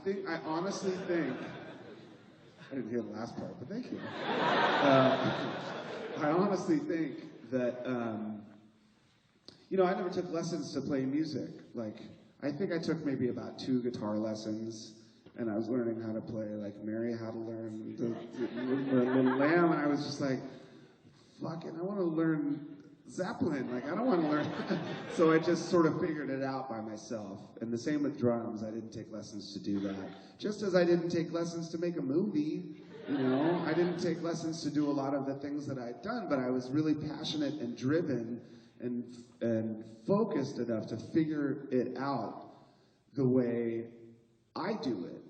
I honestly think, I didn't hear the last part, but thank you. I honestly think that, you know, I never took lessons to play music. Like, I think I took maybe about 2 guitar lessons, and I was learning how to play, like, Mary Had to Learn the Little Lamb, and I was just like, fuck it, I want to learn Zeppelin. Like, I don't want to learn. So I just sort of figured it out by myself. And the same with drums. I didn't take lessons to do that. Just as I didn't take lessons to make a movie, you know. I didn't take lessons to do a lot of the things that I'd done, but I was really passionate and driven and focused enough to figure it out the way I do it.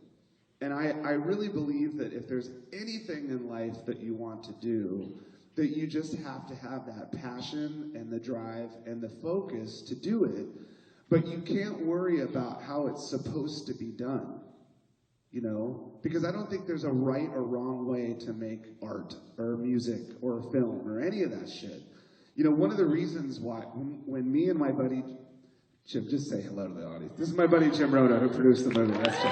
And I really believe that if there's anything in life that you want to do, that you just have to have that passion and the drive and the focus to do it, but you can't worry about how it's supposed to be done, you know? Because I don't think there's a right or wrong way to make art or music or film or any of that shit. You know, one of the reasons why, when me and my buddy, Jim, just say hello to the audience. This is my buddy Jim Rhoda, who produced the movie. That's Jim.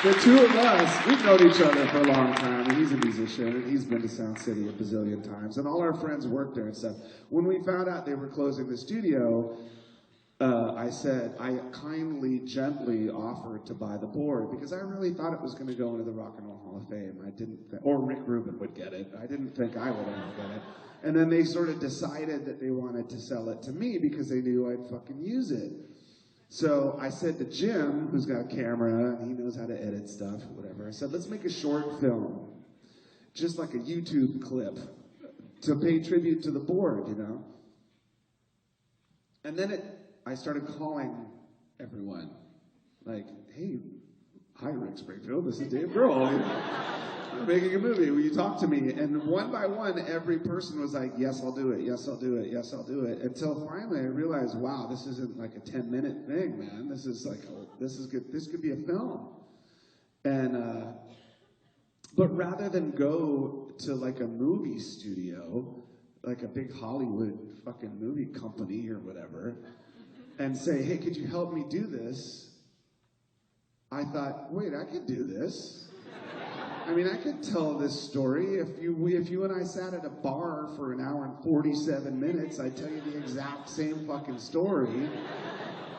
The two of us, we've known each other for a long time, and he's a musician, and he's been to Sound City a bazillion times, and all our friends work there and stuff. When we found out they were closing the studio, I said, I kindly, gently offered to buy the board, because I really thought it was going to go into the Rock and Roll Hall of Fame. I didn't or Rick Rubin would get it. I didn't think I would ever get it. And then they sort of decided that they wanted to sell it to me because they knew I'd fucking use it. So I said to Jim, who's got a camera, and he knows how to edit stuff, whatever, I said, let's make a short film, just like a YouTube clip, to pay tribute to the board, you know? And then I started calling everyone, like, hey, hi, Rick Springfield, this is Dave Grohl. I'm making a movie, will you talk to me? And one by one, every person was like, yes, I'll do it, yes, I'll do it, yes, I'll do it. Until finally I realized, wow, this isn't like a 10-minute thing, man. This is like, this is good. This could be a film. And, but rather than go to like a movie studio, like a big Hollywood fucking movie company or whatever, and say, hey, could you help me do this? I thought, wait, I could do this. I mean, I could tell this story. If you and I sat at a bar for an hour and 47 minutes, I'd tell you the exact same fucking story.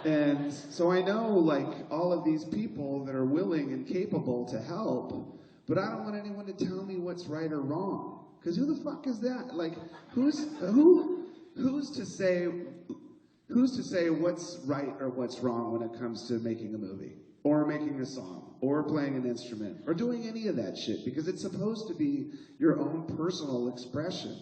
And so I know, like, all of these people that are willing and capable to help, but I don't want anyone to tell me what's right or wrong. Because who the fuck is that? Like, who's to say what's right or what's wrong when it comes to making a movie? Or making a song, or playing an instrument, or doing any of that shit, because it's supposed to be your own personal expression,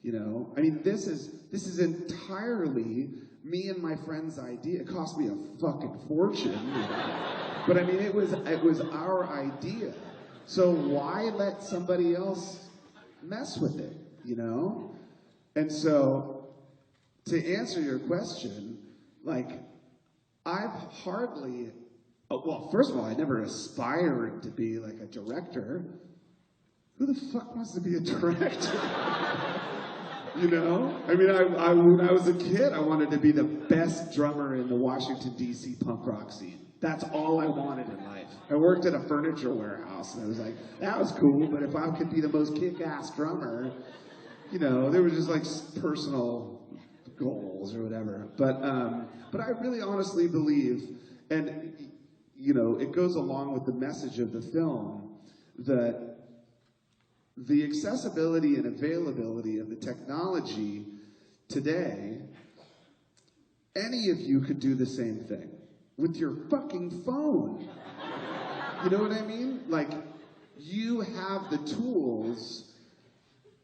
you know? I mean, this is entirely me and my friend's idea. It cost me a fucking fortune, you know? But I mean, it was our idea. So why let somebody else mess with it, you know? And so, to answer your question, like, I've hardly... well, first of all, I never aspired to be like a director. Who the fuck wants to be a director? You know? I mean, when I was a kid, I wanted to be the best drummer in the Washington, D.C. punk rock scene. That's all I wanted in life. I worked at a furniture warehouse, and I was like, that was cool, but if I could be the most kick-ass drummer, you know, there were just like personal goals or whatever. But I really honestly believe, and you know, it goes along with the message of the film, that the accessibility and availability of the technology today, any of you could do the same thing with your fucking phone. You know what I mean? Like, you have the tools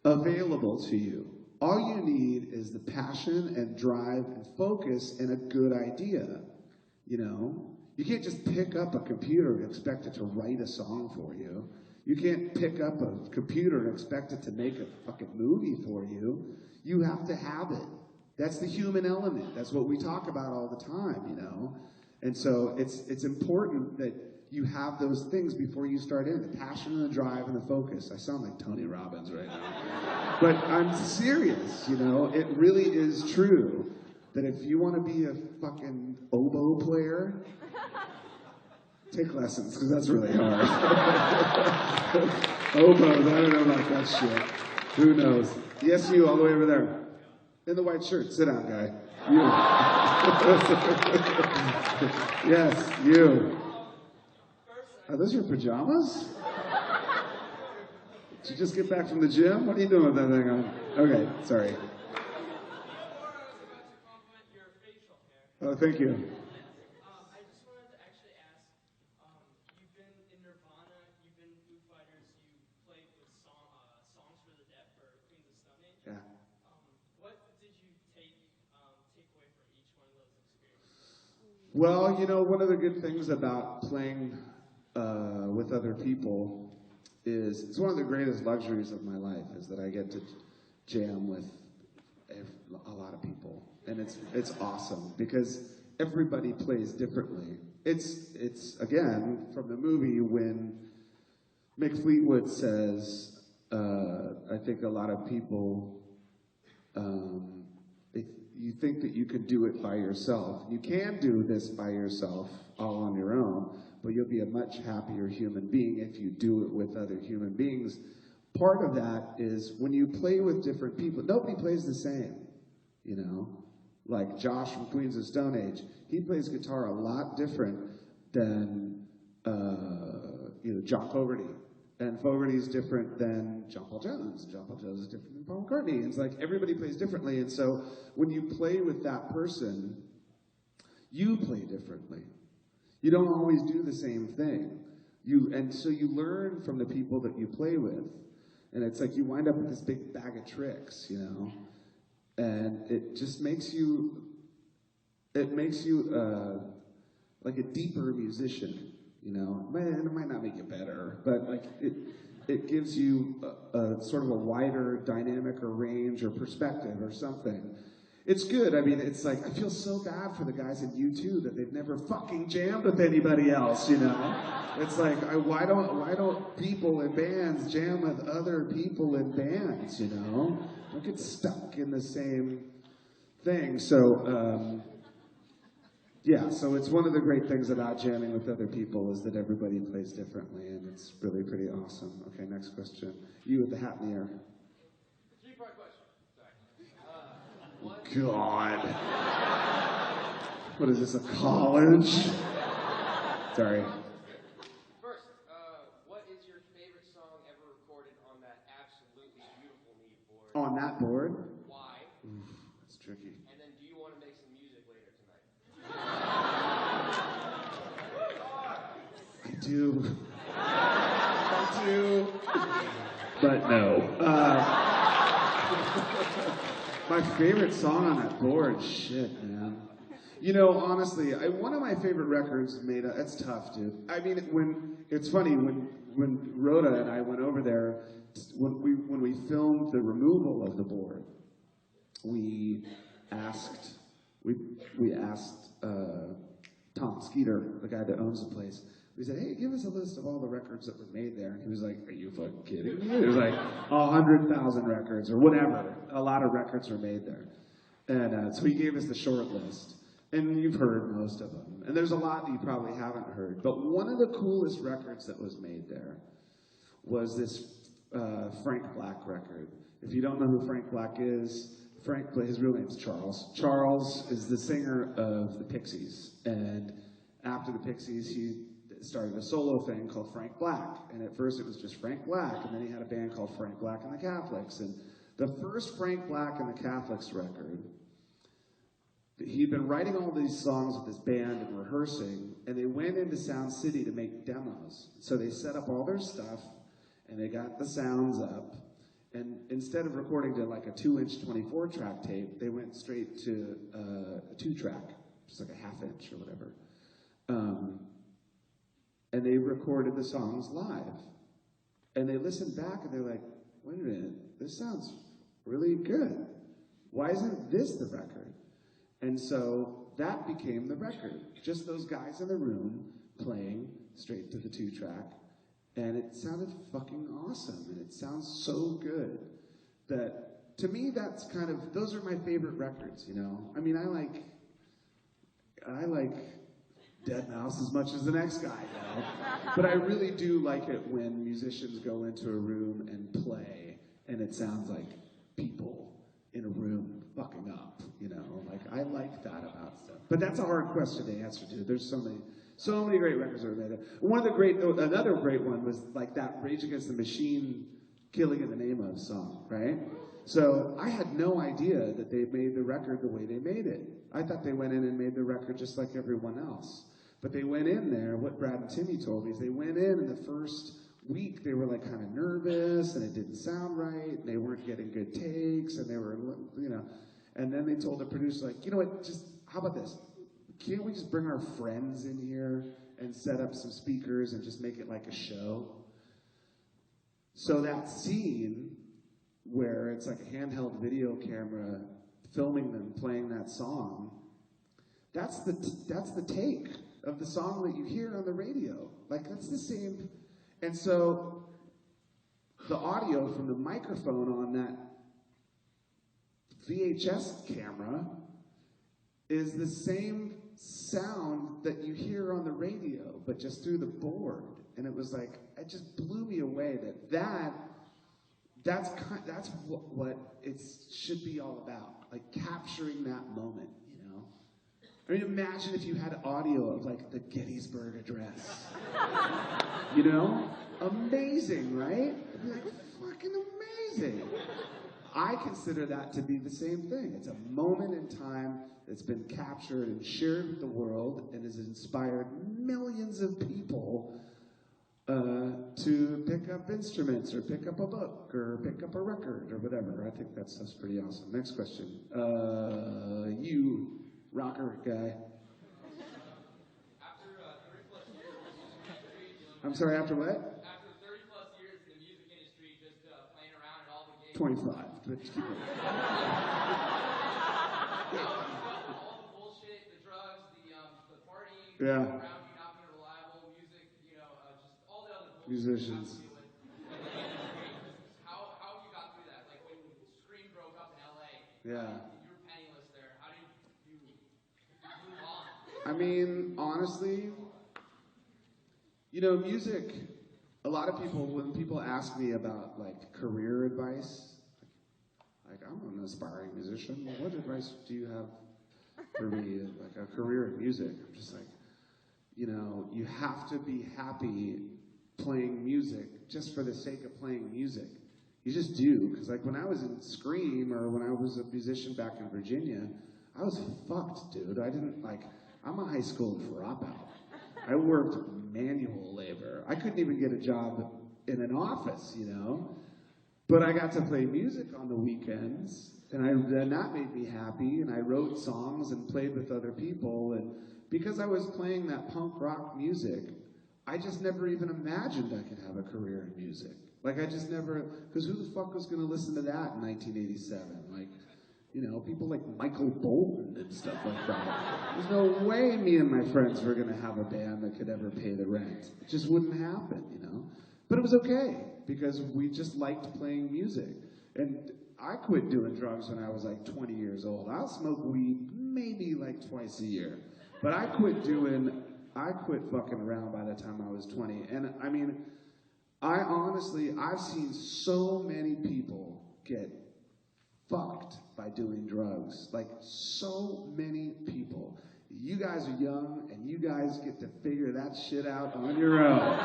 available to you. All you need is the passion and drive and focus and a good idea, you know? You can't just pick up a computer and expect it to write a song for you. You can't pick up a computer and expect it to make a fucking movie for you. You have to have it. That's the human element. That's what we talk about all the time, you know? And so it's important that you have those things before you start in. The passion and the drive and the focus. I sound like Tony Robbins right now. But I'm serious, you know? It really is true that if you want to be a fucking oboe player, take lessons, because that's really hard. Oboes, I don't know about that shit. Who knows? Yes, you, all the way over there. In the white shirt. Sit down, guy. You. Yes, you. Are those your pajamas? Did you just get back from the gym? What are you doing with that thing on? Okay, sorry. Oh, thank you. I just wanted to actually ask, you've been in Nirvana, you've been Foo Fighters, you played with Songs for the Deaf or Queens of Stone Age. Yeah. What did you take away from each one of those experiences? Well, you know, one of the good things about playing with other people is, it's one of the greatest luxuries of my life, is that I get to jam with a lot of people. And it's awesome, because everybody plays differently. It's again, from the movie, when Mick Fleetwood says, I think a lot of people, you think that you could do it by yourself. You can do this by yourself, all on your own, but you'll be a much happier human being if you do it with other human beings. Part of that is when you play with different people, nobody plays the same, you know? Like Josh from Queens of Stone Age, he plays guitar a lot different than John Fogerty. And Fogerty's different than John Paul Jones. John Paul Jones is different than Paul McCartney. And it's like everybody plays differently. And so when you play with that person, you play differently. You don't always do the same thing. And so you learn from the people that you play with. And it's like you wind up with this big bag of tricks, you know? And it just makes you, like a deeper musician, you know? Man, it might not make you better, but like it gives you a sort of a wider dynamic or range or perspective or something. It's good. I mean, it's like, I feel so bad for the guys in U2 that they've never fucking jammed with anybody else, you know? It's like, why don't people in bands jam with other people in bands, you know? Don't get stuck in the same thing. So, yeah, so it's one of the great things about jamming with other people is that everybody plays differently, and it's really pretty awesome. Okay, next question. You with the hat in the air. Three-part question. Sorry. God. What is this, a college? Sorry. First, what is your favorite song ever recorded on that absolutely beautiful meat board? On that board? Why? Oof, that's tricky. And then, do you want to make some music later tonight? I do. I do. But no. My favorite song on that board, shit, man. You know, honestly, one of my favorite records made, that's tough, dude. I mean, it's funny, when Rhoda and I went over there, when we filmed the removal of the board, we asked Tom Skeeter, the guy that owns the place, we said, hey, give us a list of all the records that were made there. And he was like, are you fucking kidding me? It was like 100,000 records or whatever. A lot of records were made there. And so he gave us the short list. And you've heard most of them. And there's a lot that you probably haven't heard. But one of the coolest records that was made there was this Frank Black record. If you don't know who Frank Black is, his real name's Charles. Charles is the singer of the Pixies. And after the Pixies, he started a solo thing called Frank Black. And at first it was just Frank Black. And then he had a band called Frank Black and the Catholics. And the first Frank Black and the Catholics record, he'd been writing all these songs with his band and rehearsing, and they went into Sound City to make demos. So they set up all their stuff, and they got the sounds up, and instead of recording to like a 2-inch 24-track tape, they went straight to a 2-track, just like a 1/2 inch or whatever. And they recorded the songs live. And they listened back, and they're like, wait a minute, this sounds really good. Why isn't this the record? And so that became the record. Just those guys in the room playing straight to the 2-track. And it sounded fucking awesome. And it sounds so good that, to me, that's kind of, those are my favorite records, you know? I mean, I like Deadmau5 as much as the next guy, you know? But I really do like it when musicians go into a room and play, and it sounds like people in a room fucking up, you know? Like, I like that about stuff. But that's a hard question to answer, dude. There's so many great records that were made. Another great one was like that Rage Against the Machine Killing in the Name of song, right? So I had no idea that they made the record the way they made it. I thought they went in and made the record just like everyone else. But they went in there, what Brad and Timmy told me is they went in the first week they were like kind of nervous and it didn't sound right and they weren't getting good takes and they were, you know, and then they told the producer like, you know what, just, how about this? Can't we just bring our friends in here and set up some speakers and just make it like a show? So that scene where it's like a handheld video camera filming them playing that song, that's the take of the song that you hear on the radio. Like, that's the same. And so the audio from the microphone on that VHS camera is the same sound that you hear on the radio, but just through the board. And it was like, it just blew me away that's what it should be all about, like capturing that moment, you know? I mean, imagine if you had audio of like the Gettysburg Address, you know? Amazing, right? It'd be like fucking amazing. I consider that to be the same thing. It's a moment in time that's been captured and shared with the world and has inspired millions of people to pick up instruments or pick up a book or pick up a record or whatever. I think that's pretty awesome. Next question. You, rocker guy. After 30 plus years in the music industry, I'm sorry, after what? After 30 plus years in the music industry, just playing around at all the gigs. 25. Let's keep it. All the bullshit, the drugs, the partying, Yeah. around you not being reliable, music, you know, just all the other bullshit Musicians. you have to deal with. How have you got through that? Like when Scream broke up in LA, Yeah. you were penniless there. How did you move on? I mean, honestly, you know, music, a lot of people, when people ask me about, like, career advice, like, I'm an aspiring musician. Well, what advice do you have for me, like, a career in music? I'm just like, you know, you have to be happy playing music just for the sake of playing music. You just do, because, like, when I was in Scream or when I was a musician back in Virginia, I was fucked, dude. I'm a high school dropout. I worked manual labor. I couldn't even get a job in an office, you know? But I got to play music on the weekends, and that made me happy, and I wrote songs and played with other people, and because I was playing that punk rock music, I just never even imagined I could have a career in music. Like, I just never, because who the fuck was going to listen to that in 1987? Like, you know, people like Michael Bolton and stuff like that. There's no way me and my friends were going to have a band that could ever pay the rent. It just wouldn't happen, you know? But it was okay, because we just liked playing music. And I quit doing drugs when I was like 20 years old. I'll smoke weed maybe like twice a year. But I quit fucking around by the time I was 20. And I mean, I've seen so many people get fucked by doing drugs. Like, so many people. You guys are young, and you guys get to figure that shit out on your own.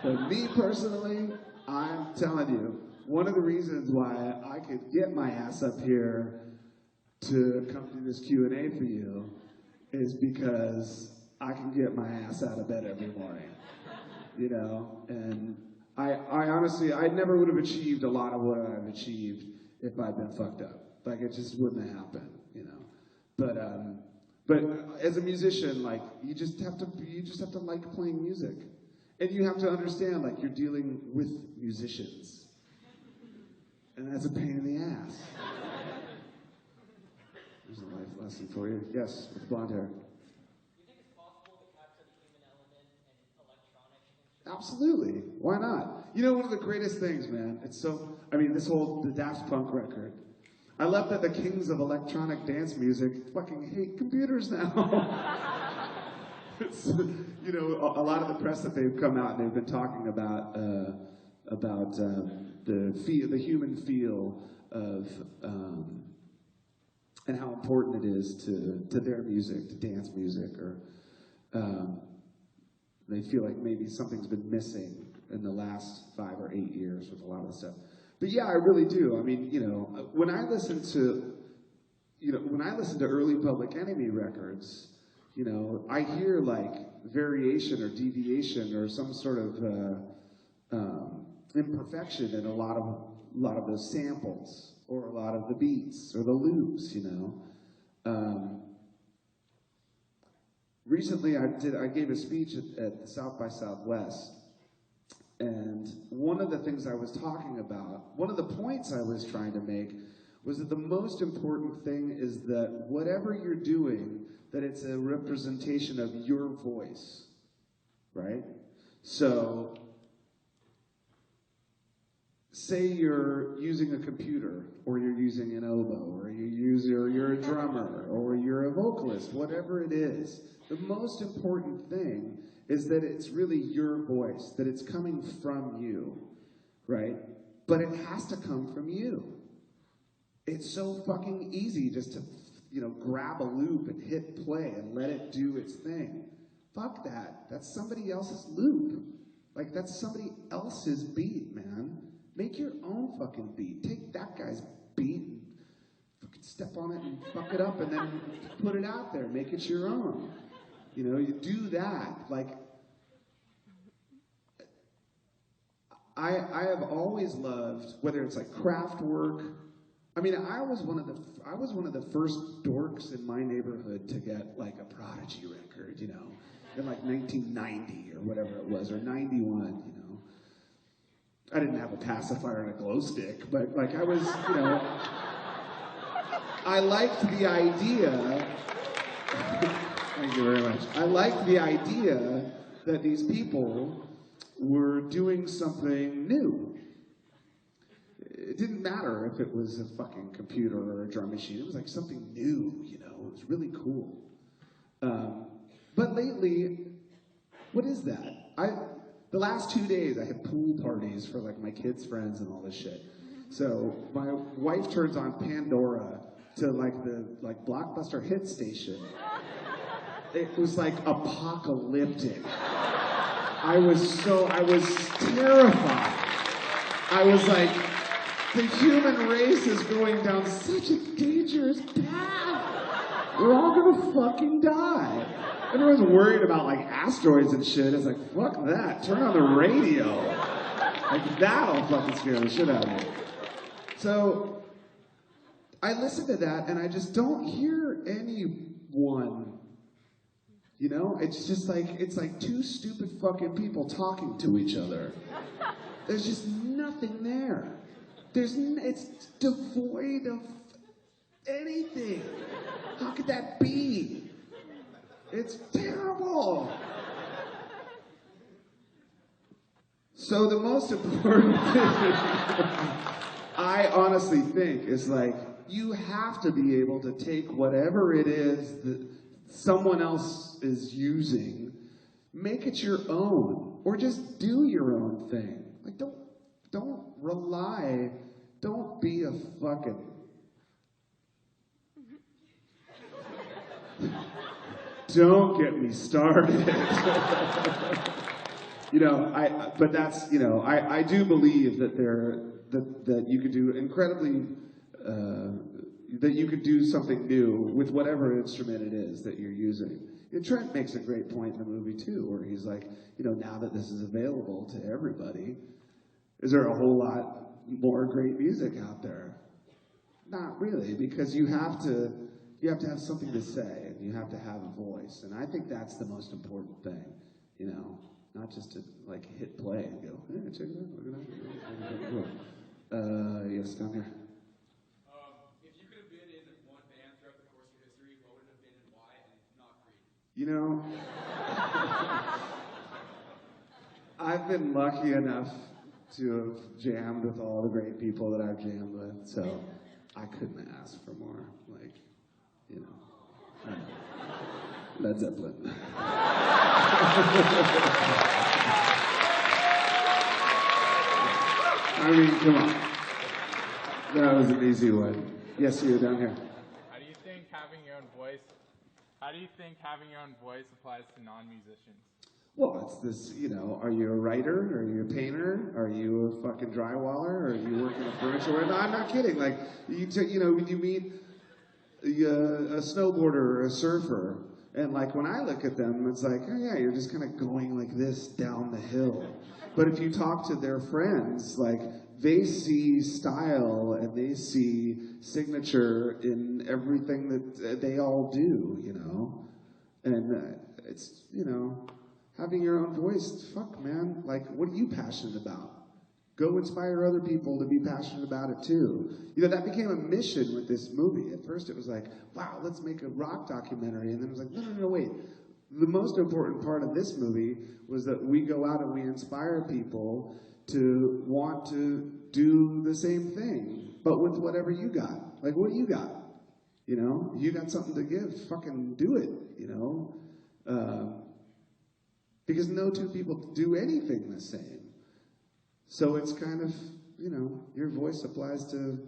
But me personally, I'm telling you, one of the reasons why I could get my ass up here to come do this Q&A for you is because I can get my ass out of bed every morning, you know? And I honestly, I never would have achieved a lot of what I've achieved if I'd been fucked up. Like, it just wouldn't have happened, you know? But as a musician, like, you just have to like playing music. And you have to understand, like, you're dealing with musicians. And that's a pain in the ass. There's a life lesson for you. Yes, with blonde hair. Do you think it's possible to capture the human element in electronic instruments? Absolutely. Why not? You know, one of the greatest things, man, the Daft Punk record. I love that the kings of electronic dance music fucking hate computers now. You know, a lot of the press that they've come out and they've been talking about the human feel of and how important it is to their music, to dance music, or they feel like maybe something's been missing in the last 5 or 8 years with a lot of the stuff. But yeah, I really do. I mean, you know, when I listen to early Public Enemy records, you know, I hear like variation or deviation or some sort of imperfection in a lot of those samples or a lot of the beats or the loops, you know. Recently, I gave a speech at South by Southwest, and one of the things I was talking about, one of the points I was trying to make, was that the most important thing is that whatever you're doing, that it's a representation of your voice, right? So, say you're using a computer, or you're using an oboe, or you're a drummer, or you're a vocalist, whatever it is. The most important thing is that it's really your voice, that it's coming from you, right? But it has to come from you. It's so fucking easy just to, you know, grab a loop and hit play and let it do its thing. Fuck that. That's somebody else's loop. Like, that's somebody else's beat, man. Make your own fucking beat. Take that guy's beat and fucking step on it and fuck it up and then put it out there. Make it your own. You know, you do that. Like, I have always loved, whether it's like craft work. I mean, I was one of the first dorks in my neighborhood to get like a Prodigy record, you know, in like 1990 or whatever it was, or 91, you know. I didn't have a pacifier and a glow stick, but like I was, you know, I liked the idea. Thank you very much. I liked the idea that these people were doing something new. It didn't matter if it was a fucking computer or a drum machine. It was like something new, you know. It was really cool. But lately, what is that? The last 2 days, I had pool parties for like my kids' friends and all this shit. So my wife turns on Pandora to like the Blockbuster hit station. It was like apocalyptic. I was terrified. I was like, the human race is going down such a dangerous path. We're all gonna fucking die. Everyone's worried about like asteroids and shit. It's like, fuck that. Turn on the radio. Like that'll fucking scare the shit out of me. So I listen to that and I just don't hear anyone. You know, it's just like, it's like two stupid fucking people talking to each other. There's just nothing there. It's devoid of anything. How could that be? It's terrible. So the most important thing I honestly think is like, you have to be able to take whatever it is that someone else is using, make it your own, or just do your own thing. Like, don't be a fucking... Don't get me started. You know, but that's, you know, I do believe that that you could do incredibly, that you could do something new with whatever instrument it is that you're using. And Trent makes a great point in the movie too, where he's like, you know, now that this is available to everybody, is there a whole lot more great music out there? Not really, because you have to have something to say, and you have to have a voice, and I think that's the most important thing, you know, not just to like hit play and go, hey, check it out, look at that. Yes, down here. If you could have been in one band throughout the course of history, what would it have been and why, and not Creed? You know, I've been lucky enough to have jammed with all the great people that I've jammed with, so I couldn't ask for more, like, you know, Led Zeppelin. I mean, come on. That was an easy one. Yes, you down here. How do you think having your own voice? How do you think having your own voice applies to non-musicians? Well, it's this, you know, are you a writer? Are you a painter? Are you a fucking drywaller? Are you working at furniture? No, I'm not kidding. Like, you know, when you meet a snowboarder or a surfer, and like when I look at them, it's like, oh yeah, you're just kind of going like this down the hill. But if you talk to their friends, like they see style and they see signature in everything that they all do, you know? And it's, you know, having your own voice, fuck man, like what are you passionate about? Go inspire other people to be passionate about it too. You know, that became a mission with this movie. At first it was like, wow, let's make a rock documentary. And then it was like, no, wait. The most important part of this movie was that we go out and we inspire people to want to do the same thing, but with whatever you got. Like, what do you got? You know, you got something to give, fucking do it, you know? Because no two people do anything the same. So it's kind of, you know, your voice applies to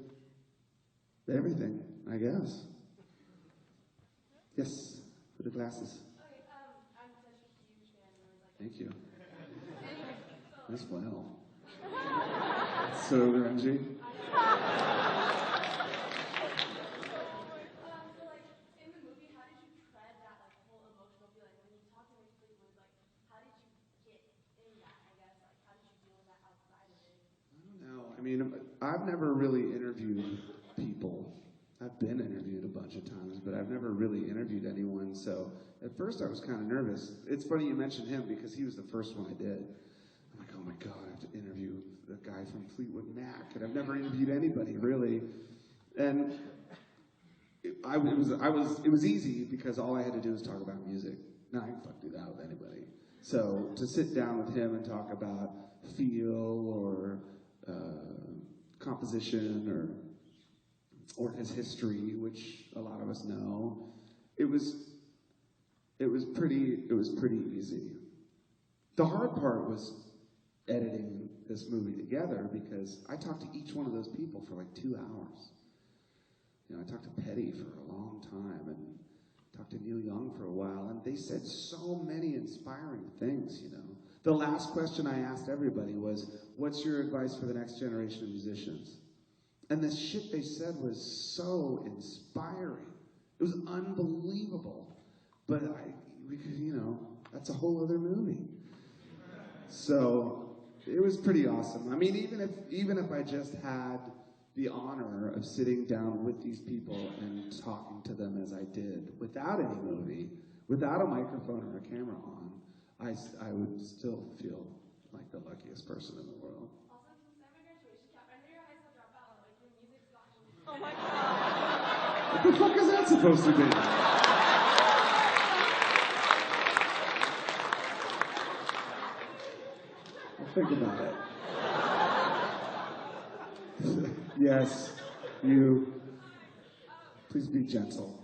everything, I guess. Yes, with the glasses. Okay, I'm such a huge fan. Thank you. Anyway, As well. So grungy. So like in the movie, how did you tread that like whole emotional feeling when you talk to these people? Like, how did you get in that? I guess like how did you deal with that outside of it? I don't know. I mean, I've never really interviewed people. I've been interviewed a bunch of times, but I've never really interviewed anyone. So at first I was kind of nervous. It's funny you mentioned him because he was the first one I did. I'm like, oh my God, I have to interview the guy from Fleetwood Mac, and I've never interviewed anybody really. And it was easy because all I had to do was talk about music. Now I can fuck do that with anybody. So to sit down with him and talk about feel or composition or his history, which a lot of us know, it was pretty easy. The hard part was editing this movie together because I talked to each one of those people for like 2 hours. You know, I talked to Petty for a long time and talked to Neil Young for a while, and they said so many inspiring things, you know. The last question I asked everybody was, what's your advice for the next generation of musicians? And the shit they said was so inspiring. It was unbelievable. But you know, that's a whole other movie. So it was pretty awesome. I mean, even if I just had the honor of sitting down with these people and talking to them as I did, without any movie, without a microphone or a camera on, I would still feel like the luckiest person in the world. Also, since I'm a graduation cap, I know you're a high school dropout. Like your music's gotten. Oh my God. What the fuck is that supposed to be? I'll think about it. Yes, you. Please be gentle.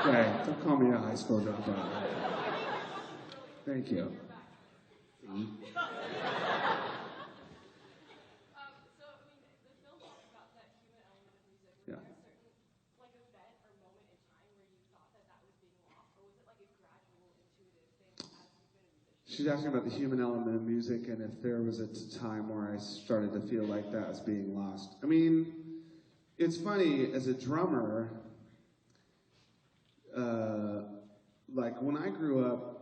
Okay, don't call me a high school dropout. Thank you. So, I mean, the film talks about that human element of music. Was Yeah. there a certain, like, event or moment in time where you thought that was being lost, or was it like a gradual, intuitive thing as you've been a musician? She's asking about the human element of music and if there was a time where I started to feel like that was being lost. I mean, it's funny, as a drummer, like when I grew up,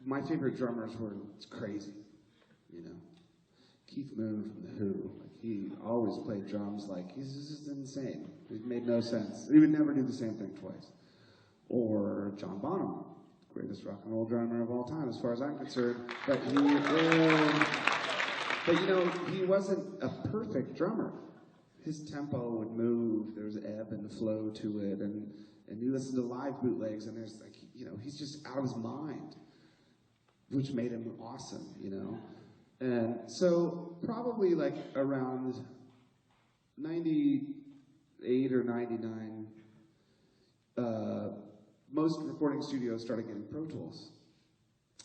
my favorite drummers were crazy, you know. Keith Moon from The Who, like he always played drums like he's just insane. It made no sense. He would never do the same thing twice. Or John Bonham, greatest rock and roll drummer of all time, as far as I'm concerned. But you know, he wasn't a perfect drummer. His tempo would move. There was ebb and flow to it, and you listen to live bootlegs, and there's like, you know, he's just out of his mind, which made him awesome, you know. And so probably like around 98 or 99, most recording studios started getting Pro Tools.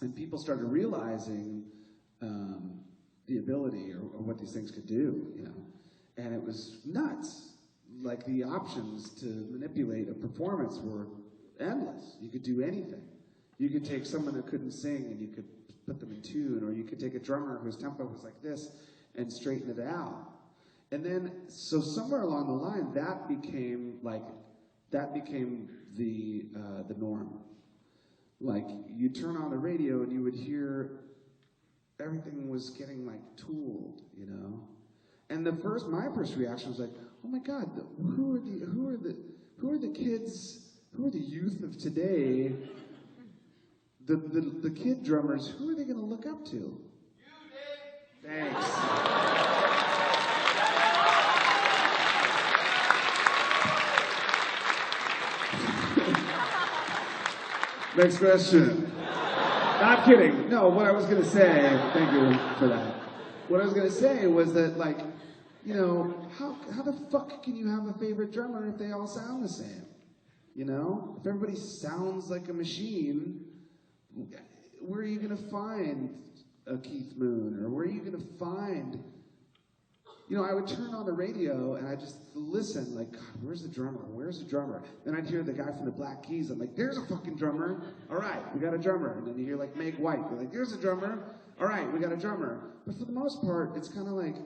And people started realizing the ability or what these things could do, you know. And it was nuts. Like the options to manipulate a performance were endless. You could do anything. You could take someone who couldn't sing and you could put them in tune, or you could take a drummer whose tempo was like this and straighten it out. And then, so somewhere along the line, that became the norm. Like, you turn on the radio and you would hear everything was getting like tooled, you know. And my first reaction was like, oh my God, who are the kids, who are the youth of today? The kid drummers, who are they going to look up to? You, Dave. Thanks. Next question. Not kidding. No, what I was going to say, thank you for that. What I was going to say was that, like, you know, how the fuck can you have a favorite drummer if they all sound the same? You know? If everybody sounds like a machine, where are you going to find a Keith Moon? Or where are you going to find... You know, I would turn on the radio and I just listen, like, God, where's the drummer? Where's the drummer? Then I'd hear the guy from the Black Keys. I'm like, there's a fucking drummer. All right, we got a drummer. And then you hear, like, Meg White. You're like, there's a drummer. All right, we got a drummer. But for the most part, it's kind of like,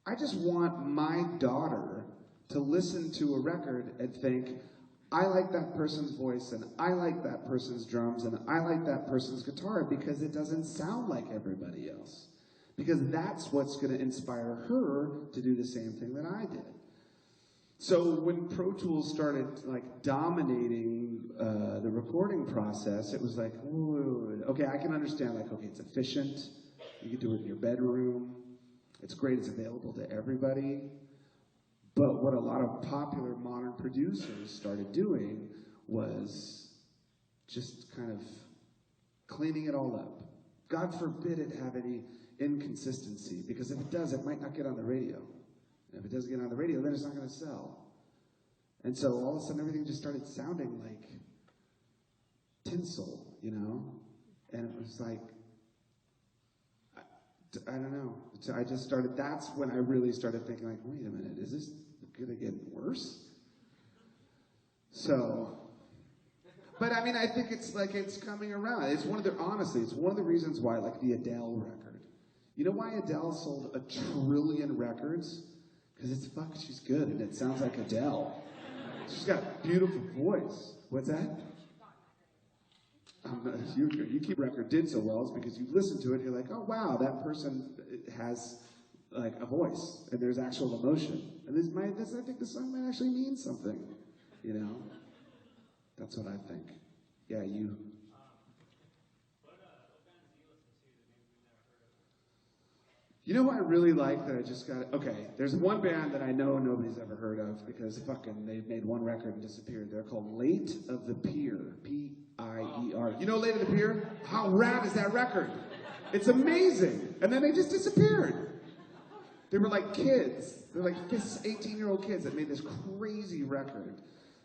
I just want my daughter to listen to a record and think, I like that person's voice, and I like that person's drums, and I like that person's guitar because it doesn't sound like everybody else. Because that's what's going to inspire her to do the same thing that I did. So when Pro Tools started like dominating the recording process, it was like, ooh, okay, I can understand, like, okay, it's efficient. You can do it in your bedroom. It's great. It's available to everybody. But what a lot of popular modern producers started doing was just kind of cleaning it all up. God forbid it have any inconsistency, because if it does, it might not get on the radio. And if it doesn't get on the radio, then it's not going to sell. And so all of a sudden, everything just started sounding like tinsel, you know? And it was like, I don't know. So I just started, that's when I really started thinking, like, wait a minute, is this going to get worse? So, but I mean, I think it's like, it's coming around. It's one of the, honestly, it's one of the reasons why, like, the Adele record. You know why Adele sold 1 trillion records? Because she's good and it sounds like Adele. She's got a beautiful voice. What's that? You keep record did so well is because you listen to it and you're like, oh wow, that person has like a voice and there's actual emotion. And I think the song might actually mean something, you know? That's what I think. Yeah, you. You know what I really like that I just got? Okay, there's one band that I know nobody's ever heard of because fucking they've made one record and disappeared. They're called Late of the Pier, P-I-E-R. You know Late of the Pier? How rad is that record? It's amazing. And then they just disappeared. They were like kids. They're like 18-year-old kids that made this crazy record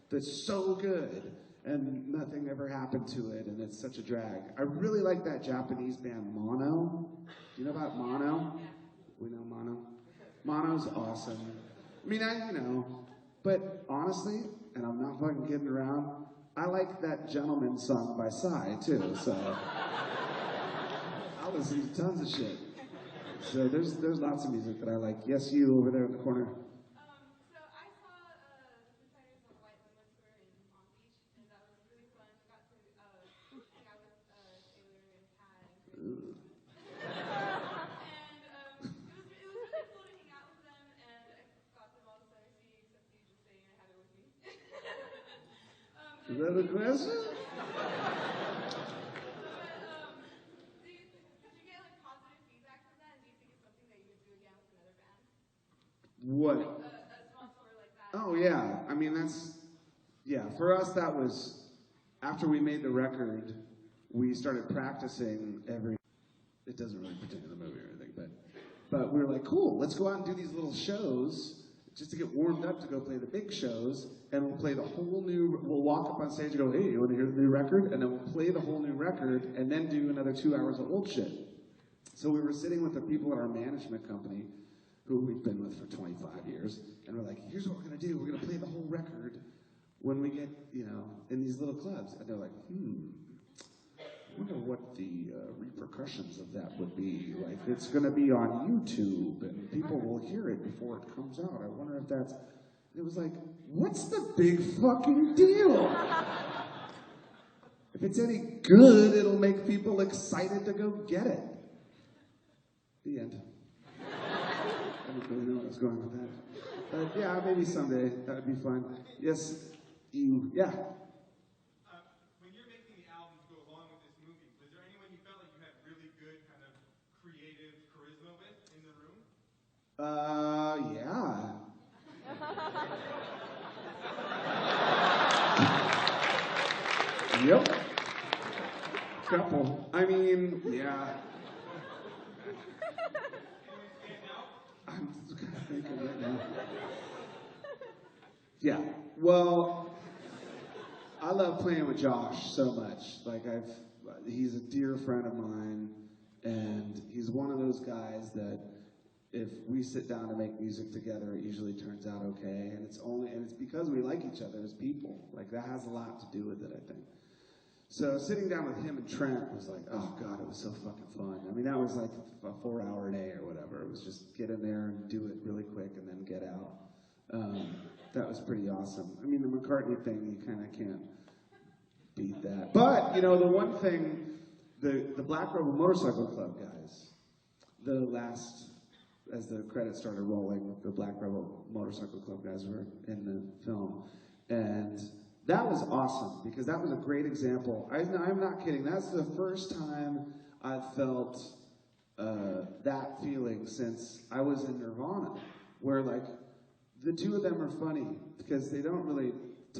that's so good. And nothing ever happened to it, and it's such a drag. I really like that Japanese band Mono. Do you know about Mono? We know Mono. Mono's awesome. I mean, but honestly, and I'm not fucking kidding around, I like that Gentleman song by Psy, too, so I'll listen to tons of shit. So there's lots of music that I like. Yes, you over there in the corner. Is that a question? Did you get like positive feedback from that? And do you think it's something that you would do again with another band? What? A small tour like that. Oh yeah, I mean for us that was, after we made the record, we started practicing it doesn't really pertain to the movie or anything, but we were like, cool, let's go out and do these little shows just to get warmed up to go play the big shows, and we'll play the whole new, we'll walk up on stage and go, hey, you want to hear the new record? And then we'll play the whole new record, and then do another 2 hours of old shit. So we were sitting with the people at our management company, who we've been with for 25 years, and we're like, here's what we're gonna do, we're gonna play the whole record when we get, you know, in these little clubs. And they're like, I wonder what the repercussions of that would be. Like, it's going to be on YouTube, and people will hear it before it comes out. I wonder if that's... It was like, what's the big fucking deal? If it's any good, it'll make people excited to go get it. The end. I didn't really know where I was going with that. But yeah, maybe someday. That would be fun. Yes, you... Yeah. When you're making the album to go along with this movie, was there anyone you felt like you had really good kind of creative charisma with in the room? Yeah. Yep. Couple. I mean, yeah. I'm just kind of thinking right now. Yeah. Well, I love playing with Josh so much. Like, he's a dear friend of mine, and he's one of those guys that if we sit down to make music together, it usually turns out okay. And it's because we like each other as people. Like, that has a lot to do with it, I think. So sitting down with him and Trent was like, oh God, it was so fucking fun. I mean, that was like a 4-hour day or whatever. It was just get in there and do it really quick and then get out. That was pretty awesome. I mean, the McCartney thing, you kind of can't beat that. But, you know, the one thing, the Black Rebel Motorcycle Club guys, as the credits started rolling, the Black Rebel Motorcycle Club guys were in the film. And that was awesome, because that was a great example. I'm not kidding. That's the first time I've felt that feeling since I was in Nirvana, where, like, the two of them are funny because they don't really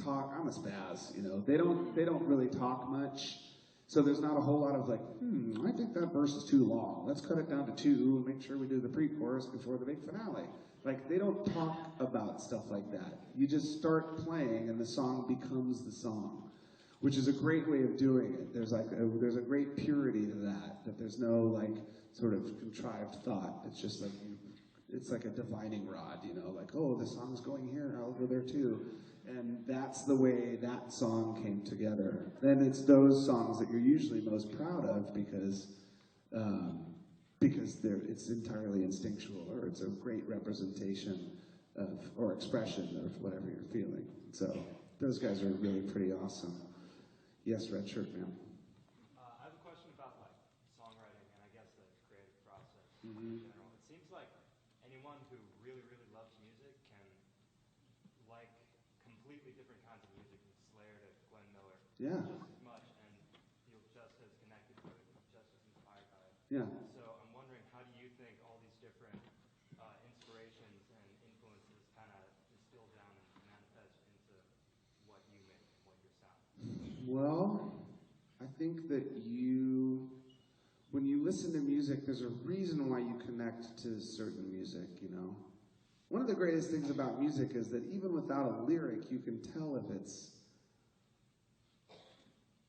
talk. I'm a spaz, you know. They don't really talk much, so there's not a whole lot of like, I think that verse is too long. Let's cut it down to 2 and make sure we do the pre-chorus before the big finale. Like, they don't talk about stuff like that. You just start playing and the song becomes the song, which is a great way of doing it. There's a great purity to that there's no like sort of contrived thought. It's just like, it's like a divining rod, you know, like, oh, the song's going here, I'll go there too. And that's the way that song came together. Then it's those songs that you're usually most proud of because it's entirely instinctual, or it's a great representation of, or expression of whatever you're feeling. So those guys are really pretty awesome. Yes, red shirt man. I have a question about like songwriting and I guess the creative process in general. It seems like anyone who really, really loves music can like completely different kinds of music, from Slayer to Glenn Miller, Yeah. just as much, and feel just as connected to it, just as inspired by it. Yeah. So I'm wondering, how do you think all these different inspirations and influences kind of distill down and manifest into what you make, what your sound? Well, I think that when you listen to music, there's a reason why you connect to certain music, you know? One of the greatest things about music is that even without a lyric, you can tell if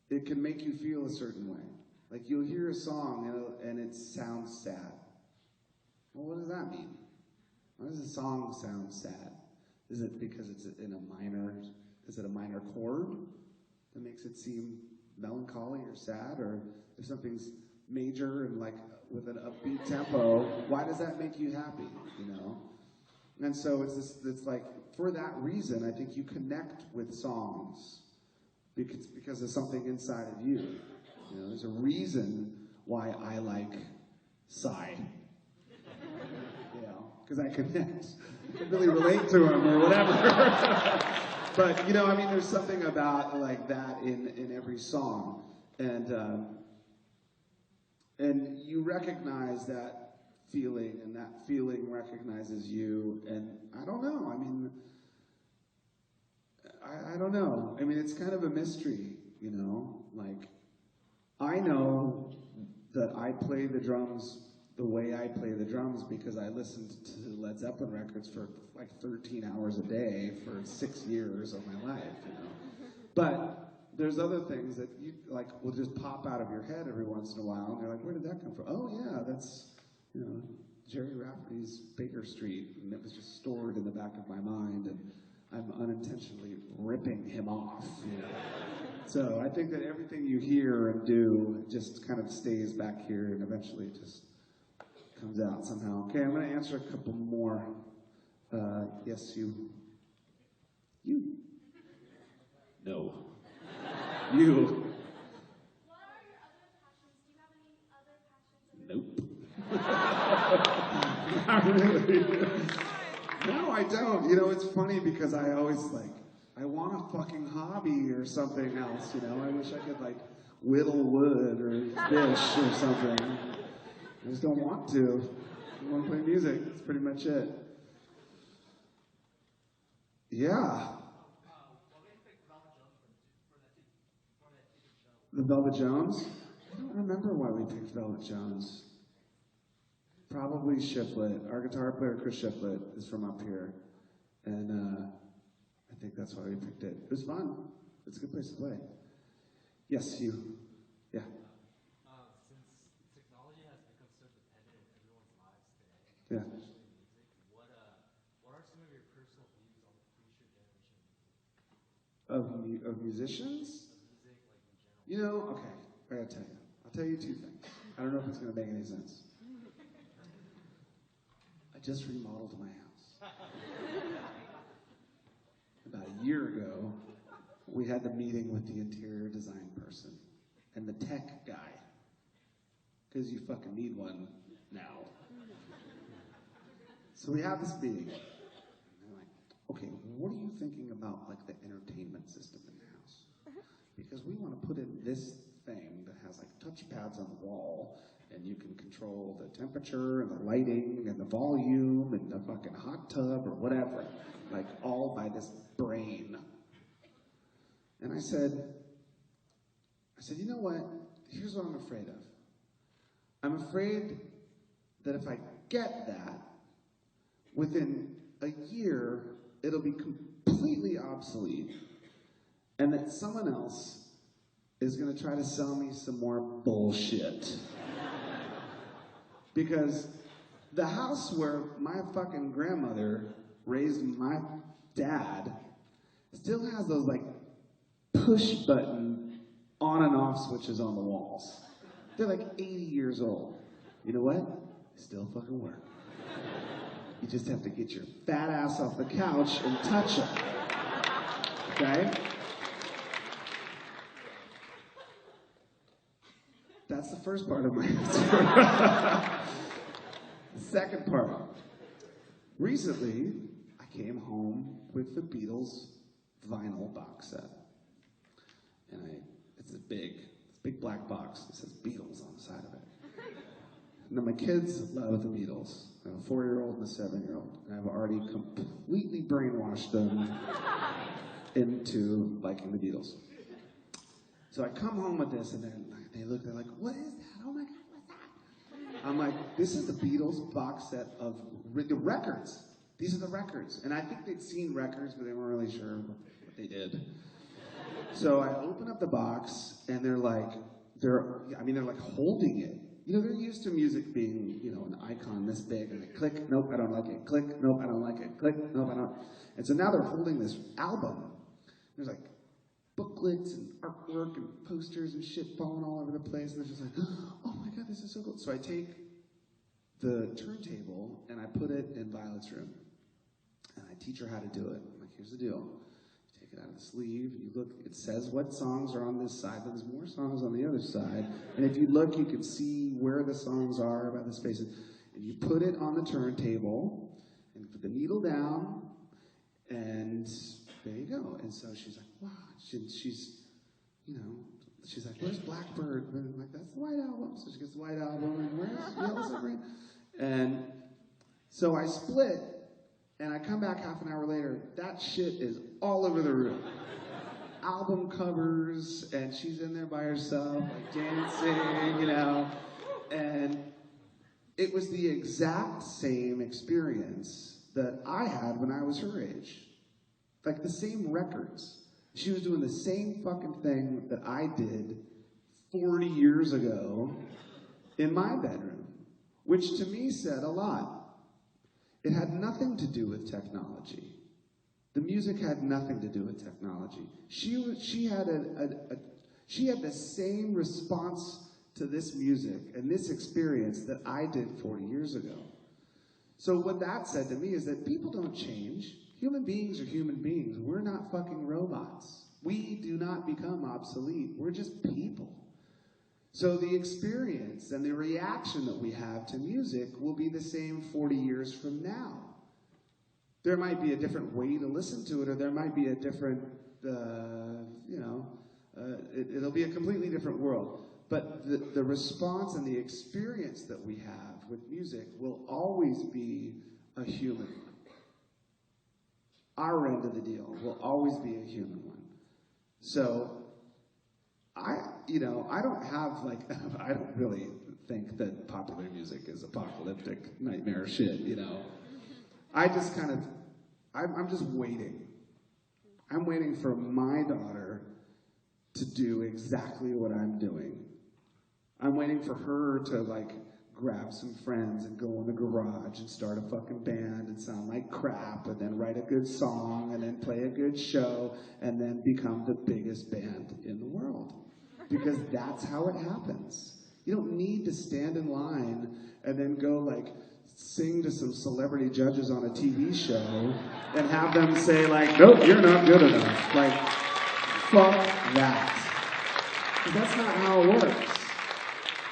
it can make you feel a certain way. Like, you'll hear a song and it sounds sad. Well, what does that mean? Why does a song sound sad? Is it because is it a minor chord that makes it seem melancholy or sad? Or if something's major and like with an upbeat tempo, why does that make you happy, you know? And so it's like, for that reason, I think you connect with songs because of something inside of you. You know, there's a reason why I like Psy. You know, because I connect. I can really relate to him or whatever. But, you know, I mean, there's something about like that in every song. And you recognize that feeling, and that feeling recognizes you. And I don't know. I mean, I don't know. I mean, it's kind of a mystery, you know? Like, I know that I play the drums the way I play the drums because I listened to Led Zeppelin records for like 13 hours a day for 6 years of my life, you know. But there's other things that you like will just pop out of your head every once in a while, and you're like, where did that come from? Oh yeah, that's, you know, Jerry Rafferty's Baker Street, and it was just stored in the back of my mind, and I'm unintentionally ripping him off, you know. So I think that everything you hear and do just kind of stays back here and eventually just comes out somehow. Okay, I'm going to answer a couple more. Yes, you. You. No. You. What are your other passions? Do you have any other passions? Nope. Not really. No, I don't. You know, it's funny because I always like, I want a fucking hobby or something else, you know. I wish I could like whittle wood or fish or something. I just don't want to. I want to play music. That's pretty much it. Yeah. The Velvet Jones? I don't remember why we picked Velvet Jones. Probably Shiflett. Our guitar player, Chris Shiflett, is from up here. And I think that's why we picked it. It was fun. It's a good place to play. Yes, you. Yeah. Since technology has become so dependent in everyone's lives today, Yeah. especially in music, what are some of your personal views on the future generation Of musicians? of music, like in general? You know, okay, I gotta tell you. I'll tell you two things. I don't know if it's gonna make any sense. I just remodeled my house. About a year ago, we had the meeting with the interior design person and the tech guy. Because you fucking need one now. So we have this meeting. And they're like, okay, what are you thinking about like the entertainment system in the house? Because we want to put in this thing that has like touch pads on the wall, and you can control the temperature and the lighting and the volume and the fucking hot tub or whatever, like all by this brain. And I said, you know what? Here's what I'm afraid of. I'm afraid that if I get that, within a year, it'll be completely obsolete, and that someone else is gonna try to sell me some more bullshit. Because the house where my fucking grandmother raised my dad still has those like push button on and off switches on the walls. They're like 80 years old. You know what? They still fucking work. You just have to get your fat ass off the couch and touch them. Okay? That's the first part of my answer. The second part. Recently, I came home with the Beatles vinyl box set. And it's a big black box. It says Beatles on the side of it. Now my kids love the Beatles. I have a 4-year-old and a 7-year-old. And I've already completely brainwashed them into liking the Beatles. So I come home with this, and then they look, they're like, what is that? Oh my God, what's that? I'm like, this is the Beatles box set of the records. These are the records. And I think they'd seen records, but they weren't really sure what they did. So I open up the box, and they're like holding it. You know, they're used to music being, you know, an icon this big, and they click, nope, I don't like it, click, nope, I don't like it, click, nope, I don't. And so now they're holding this album. There's like booklets and artwork and posters and shit falling all over the place, and they're just like, oh my God, this is so cool. So I take the turntable, and I put it in Violet's room, and I teach her how to do it. I'm like, here's the deal. Take it out of the sleeve, you look, it says what songs are on this side, but there's more songs on the other side. And if you look, you can see where the songs are by the spaces. And you put it on the turntable, and you put the needle down, and there you go. And so she's like, wow, she's, you know, she's like, where's Blackbird? And I'm like, that's the White Album. So she gets the White Album, and where's Yellow Submarine? And so I split, and I come back half an hour later, that shit is all over the room. Album covers, and she's in there by herself, like dancing, you know. And it was the exact same experience that I had when I was her age. Like the same records. She was doing the same fucking thing that I did 40 years ago in my bedroom, which to me said a lot. It had nothing to do with technology. The music had nothing to do with technology. She had the same response to this music and this experience that I did 40 years ago. So what that said to me is that people don't change. Human beings are human beings. We're not fucking robots. We do not become obsolete. We're just people. So the experience and the reaction that we have to music will be the same 40 years from now. There might be a different way to listen to it, or there might be a different, it'll be a completely different world. But the response and the experience that we have with music will always be a human one. Our end of the deal will always be a human one. So, I don't really think that popular music is apocalyptic nightmare shit, I just I'm just waiting. I'm waiting for my daughter to do exactly what I'm doing. I'm waiting for her to grab some friends and go in the garage and start a fucking band and sound like crap and then write a good song and then play a good show and then become the biggest band in the world. Because that's how it happens. You don't need to stand in line and then go sing to some celebrity judges on a TV show and have them say nope, you're not good enough. Fuck that. 'Cause that's not how it works.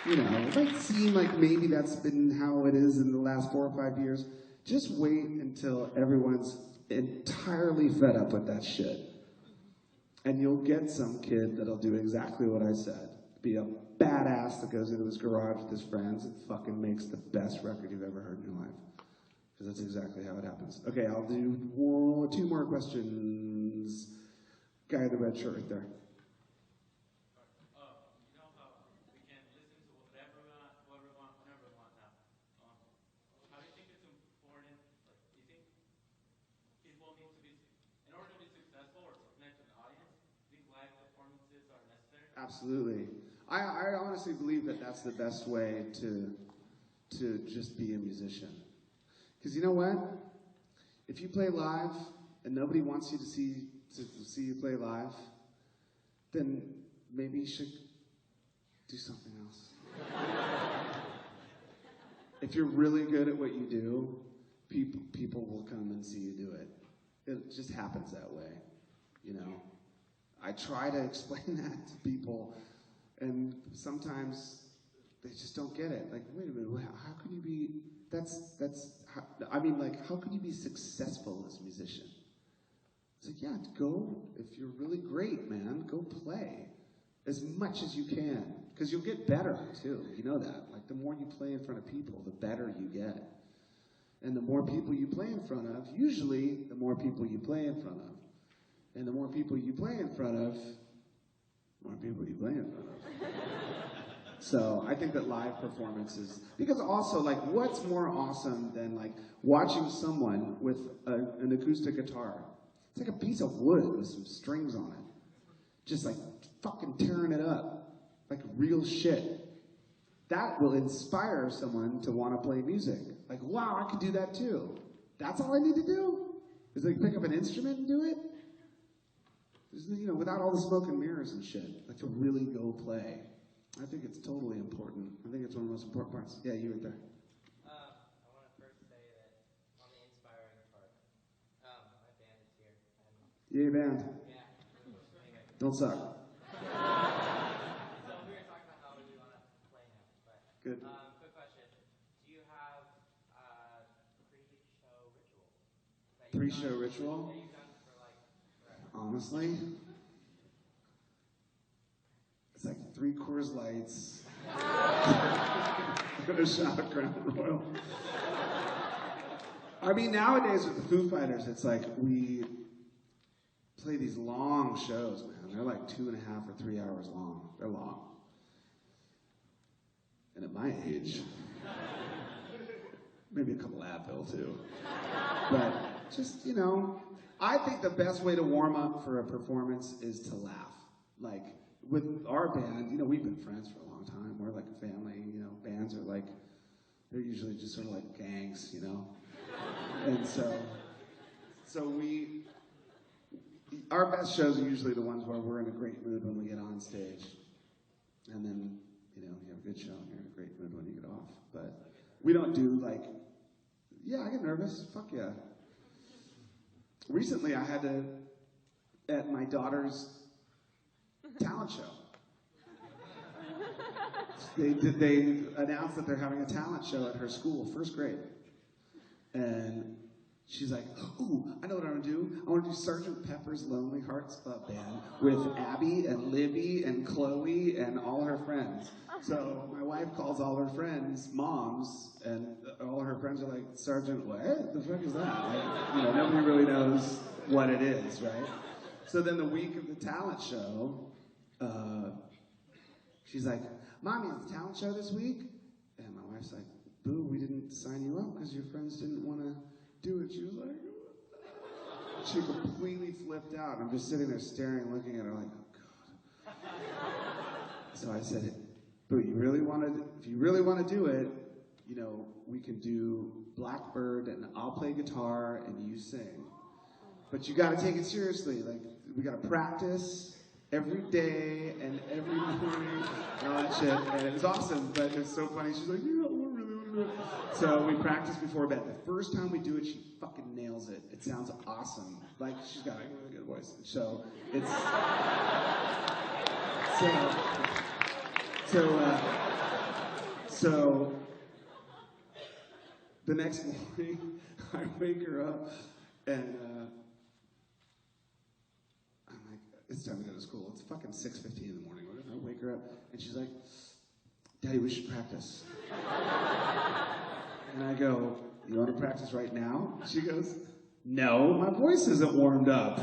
It might seem like maybe that's been how it is in the last 4 or 5 years. Just wait until everyone's entirely fed up with that shit. And you'll get some kid that'll do exactly what I said. Be a badass that goes into his garage with his friends and fucking makes the best record you've ever heard in your life. Because that's exactly how it happens. Okay, I'll do 2 more questions. Guy in the red shirt right there. Absolutely. I honestly believe that that's the best way to just be a musician. Because you know what? If you play live and nobody wants you to see you play live, then maybe you should do something else. If you're really good at what you do, people will come and see you do it. It just happens that way, I try to explain that to people, and sometimes they just don't get it. Wait a minute, how can you be, how can you be successful as a musician? It's yeah, go, if you're really great, man, go play as much as you can, because you'll get better, too, you know that. The more you play in front of people, the better you get. And the more people you play in front of, usually the more people you play in front of. And the more people you play in front of, the more people you play in front of. So I think that live performances, because also what's more awesome than watching someone with an acoustic guitar? It's like a piece of wood with some strings on it. Just fucking tearing it up. Real shit. That will inspire someone to want to play music. Wow, I could do that too. That's all I need to do? Is pick up an instrument and do it? Without all the smoke and mirrors and shit. To really go play. I think it's totally important. I think it's one of the most important parts. Yeah, you right there. I want to first say that on the inspiring part, my band is here. Yay, band. Yeah. Don't suck. So we were talking about how we want to play now. But, Good. Quick question. Do you have pre-show ritual? Pre-show ritual? That you've done for forever? Honestly, it's 3 Coors Lights. A shot of Crown Royal. Nowadays with the Foo Fighters, it's we play these long shows, man. They're 2.5 or 3 hours long. They're long. And at my age, maybe a couple Advil too. But just, you know, I think the best way to warm up for a performance is to laugh. Like, with our band, you know, we've been friends for a long time. We're like a family, you know. Bands are like, they're usually just sort of like gangs, you know. And so our best shows are usually the ones where we're in a great mood when we get on stage. And then, you know, you have a good show and you're in a great mood when you get off. But we don't do like, yeah, I get nervous. Fuck yeah. Recently I had to, at my daughter's talent show. They announced that they're having a talent show at her school, first grade. And she's like, ooh, I know what I want to do. I want to do Sgt. Pepper's Lonely Hearts Club Band with Abby and Libby and Chloe and all her friends. So my wife calls all her friends moms, and all her friends are like, Sergeant, what? The fuck is that? Like, you know, nobody really knows what it is, right? So then the week of the talent show, she's like, Mommy, is the talent show this week? And my wife's like, boo, we didn't sign you up because your friends didn't want to do it. She was like, she completely flipped out. I'm just sitting there staring, looking at her like, oh God. So I said, boo, if you really want to do it, you know, we can do Blackbird and I'll play guitar and you sing. But you got to take it seriously. Like, we got to practice every day and every morning and all that shit. And it was awesome, but it's so funny. She's like, yeah, I really want to do it. So we practice before bed. The first time we do it, she fucking nails it. It sounds awesome. Like, she's got a really good voice. So it's... So the next morning, I wake her up and I'm like, it's time to go to school. It's fucking 6:15 in the morning. I wake her up and she's like, Daddy, we should practice. And I go, you want to practice right now? She goes, no, my voice isn't warmed up.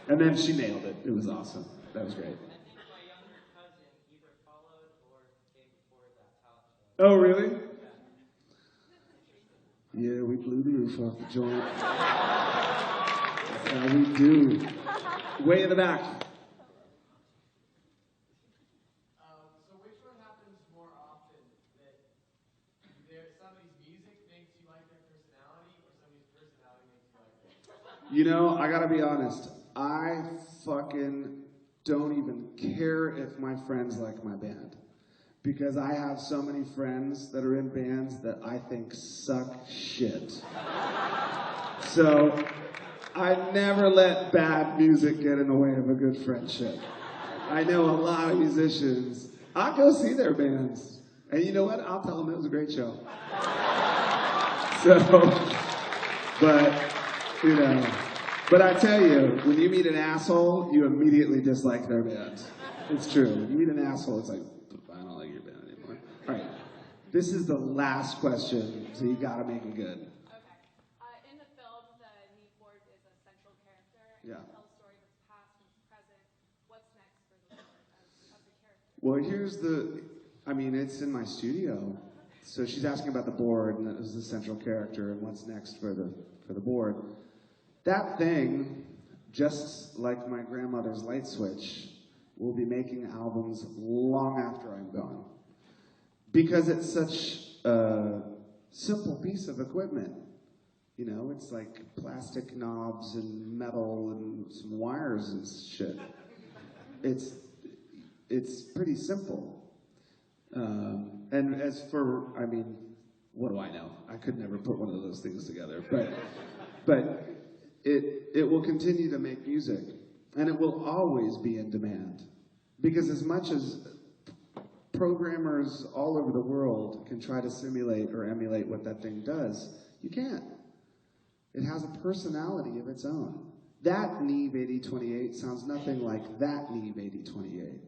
And then she nailed it. It was awesome. That was great. I think my younger cousin either followed or came before that talent show. Oh, really? Yeah, we blew the roof off the joint. That's how we do. Way in the back. So which one happens more often? That somebody's music makes you like their personality, or somebody's personality makes you like them? You know, I gotta be honest. I fucking don't even care if my friends like my band. Because I have so many friends that are in bands that I think suck shit. So I never let bad music get in the way of a good friendship. I know a lot of musicians. I'll go see their bands. And you know what? I'll tell them it was a great show. So, but, you know. But I tell you, when you meet an asshole, you immediately dislike their band. It's true. When you meet an asshole, it's like, I don't like your band anymore. All right. This is the last question, so you gotta make it good. Okay. In the film, the Need Board is a central character. And Yeah. It tells a story of its past and its present. What's next for the board as a character? Well, it's in my studio. So she's asking about the board, and that was the central character, and what's next for the board. That thing, just like my grandmother's light switch, will be making albums long after I'm gone. Because it's such a simple piece of equipment. You know, it's like plastic knobs and metal and some wires and shit. It's pretty simple. And as for, what do I know? I could never put one of those things together. But it will continue to make music, and it will always be in demand. Because as much as programmers all over the world can try to simulate or emulate what that thing does, you can't. It has a personality of its own. That Neve 8028 sounds nothing like that Neve 8028.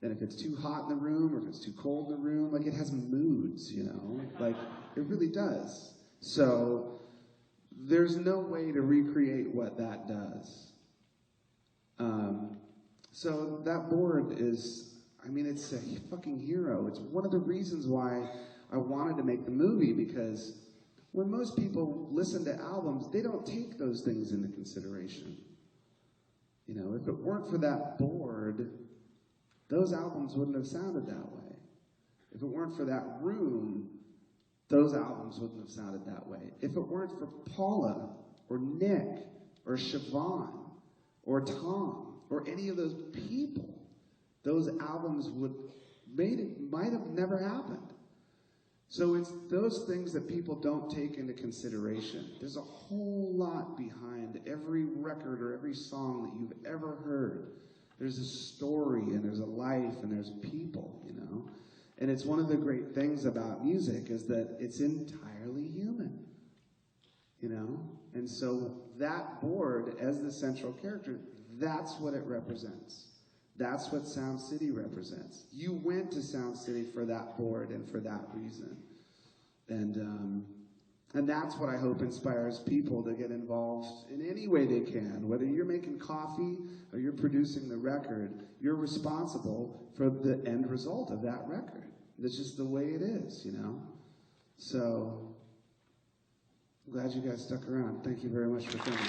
And if it's too hot in the room, or if it's too cold in the room, like, it has moods, you know? Like, it really does. So there's no way to recreate what that does. So that board is, it's a fucking hero. It's one of the reasons why I wanted to make the movie because when most people listen to albums, they don't take those things into consideration. You know, if it weren't for that board, those albums wouldn't have sounded that way. If it weren't for that room, those albums wouldn't have sounded that way. If it weren't for Paula or Nick or Siobhan or Tom or any of those people, those albums might have never happened. So it's those things that people don't take into consideration. There's a whole lot behind every record or every song that you've ever heard. There's a story and there's a life and there's people, you know. And it's one of the great things about music is that it's entirely human, you know. And so that board as the central character, that's what it represents. That's what Sound City represents. You went to Sound City for that board and for that reason. And that's what I hope inspires people to get involved in any way they can. Whether you're making coffee or you're producing the record, you're responsible for the end result of that record. That's just the way it is, you know? So, I'm glad you guys stuck around. Thank you very much for coming.